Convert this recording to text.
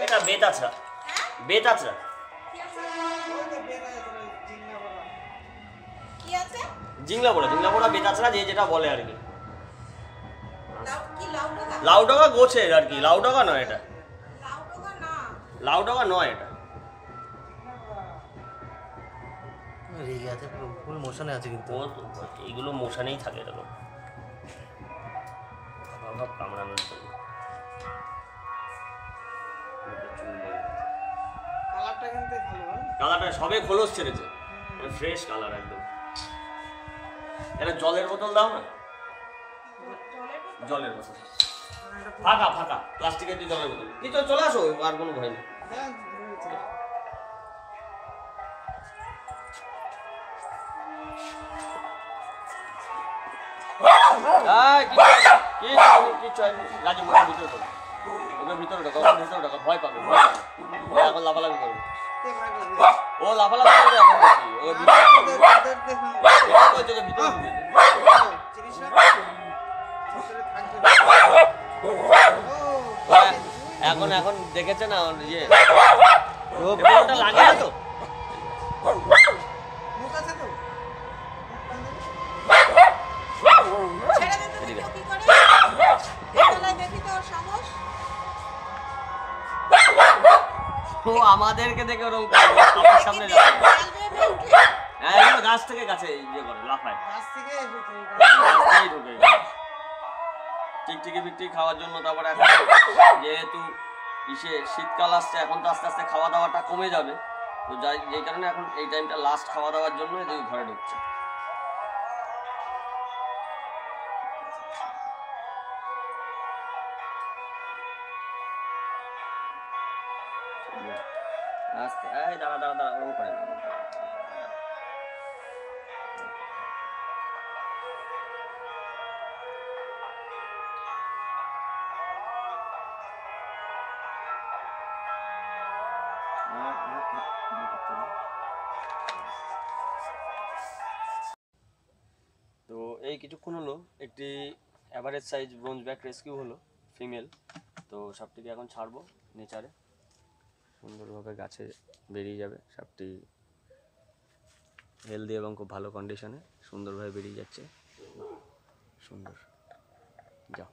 এটা বেতাছড়া। বেতাছড়া জিংলা পড়া বেতাছড়া যে যেটা বলে আর কি। লাউডগা গোছের আর কি, লাউডগা নয় এটা, লাউডগা নয় এটা। রেগে আছে, ফুল মোশনে আছে কিন্তু এইগুলো মোশনেই থাকে এরকম ভাব কামড়ানোর জন্য। কালারটা সবে খোলস ছেড়েছে, ফ্রেশ কালার একদম। এটা জলের বোতল দাও না, জলের বোতল ফাঁকা ফাঁকা প্লাস্টিকের দিয়ে জলের বোতল। কি চলে আসো, আর কোনো ভয় নেই। ভিতরে ঢোকা, ভয় পাবে, এখন লাফালাফি করবে। ও লাফালাফি করবে এখন দেখি, ও এখন এখন দেখেছে না ইয়ে লাগে না তো। ও আমাদেরকে দেখে ওরকম সামনে গাছ থেকে গাছে ইয়ে করে লাফায়, টিকটিকি বিকটিকি খাওয়ার জন্য। তারপরে এখন যেহেতু শীতকাল আসছে, এখন তো আস্তে আস্তে খাওয়া দাওয়াটা কমে যাবে, তো যেই কারণে এখন এই টাইমটা লাস্ট খাওয়া দাওয়ার জন্য এদিকে ঘরে ঢুকছে। আস্তে দাঁড়া দাঁড়া দাঁড়া ওরকম করে না। তো এই কিছুক্ষণ হলো একটি average size bronze back rescue হলো, ফিমেল। তো সাপটিকে এখন ছাড়বো নেচারে, সুন্দরভাবে গাছে বেরিয়ে যাবে। সাপটি হেলদি এবং খুব ভালো কন্ডিশনে সুন্দরভাবে বেরিয়ে যাচ্ছে। সুন্দর, যাও।